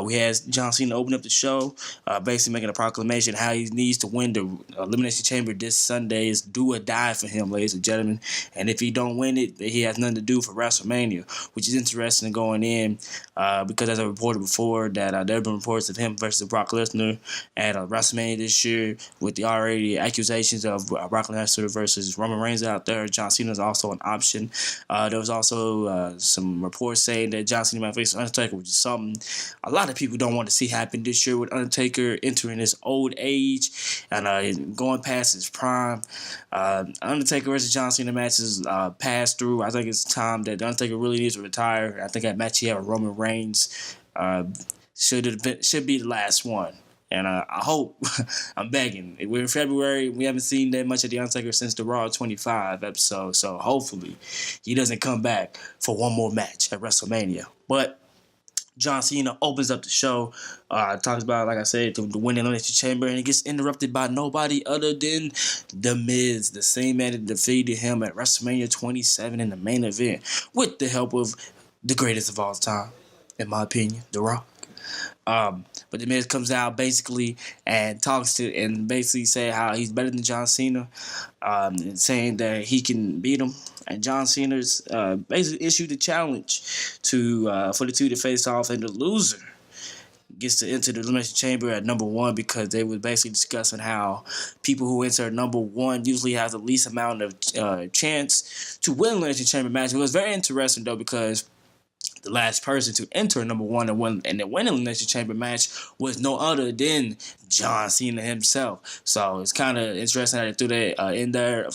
We had John Cena open up the show, basically making a proclamation how he needs to win the Elimination Chamber this Sunday. Is do or die for him, ladies and gentlemen. And if he don't win it, he has nothing to do for WrestleMania, which is interesting going in because as I reported before that there have been reports of him versus Brock Lesnar at WrestleMania this year with the already accusations of Brock Lesnar versus Roman Reigns out there. John Cena is also an option. There was also some reports saying that John Cena might face Undertaker, which is something a lot of people don't want to see happen this year with Undertaker entering his old age and going past his prime. Undertaker versus John Cena matches passed through. I think it's time that Undertaker really needs to retire. I think that match he had with Roman Reigns should be the last one. And I hope, I'm begging. We're in February. We haven't seen that much of The Undertaker since the Raw 25 episode. So hopefully he doesn't come back for one more match at WrestleMania. But John Cena opens up the show, talks about, like I said, the winning Elimination Chamber, and it gets interrupted by nobody other than The Miz, the same man that defeated him at WrestleMania 27 in the main event, with the help of the greatest of all time, in my opinion, The Rock. But The Miz comes out basically and talks to and basically say how he's better than John Cena, and saying that he can beat him. And John Cena's basically issued a challenge to for the two to face off, and the loser gets to enter the Elimination Chamber at number one, because they were basically discussing how people who enter number one usually have the least amount of chance to win Elimination Chamber match. It was very interesting though, because the last person to enter number one and win the Elimination Chamber match was no other than John Cena himself. So it's kind of interesting how they threw that in there.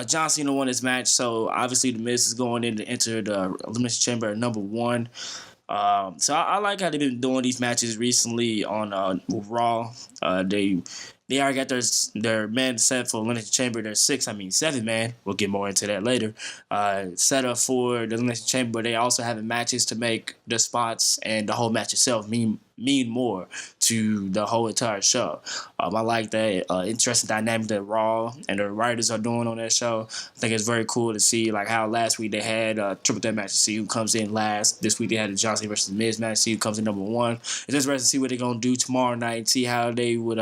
John Cena won his match, so obviously The Miz is going in to enter the Elimination Chamber at number one. So I like how they've been doing these matches recently on Raw. They already got their men set for Elimination Chamber. There's 7 man. We'll get more into that later. Set up for the Elimination Chamber, but they also having matches to make the spots and the whole match itself mean more to the whole entire show. I like that interesting dynamic that Raw and the writers are doing on that show. I think it's very cool to see like how last week they had triple threat match to see who comes in last. This week they had the John Cena versus Miz match, see who comes in number one. It's interesting to see what they're gonna do tomorrow night and see how they would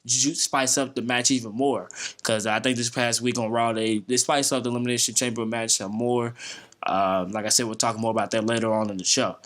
spice up the match even more. Because I think this past week on Raw they spiced up the Elimination Chamber match more. Like I said, we'll talk more about that later on in the show.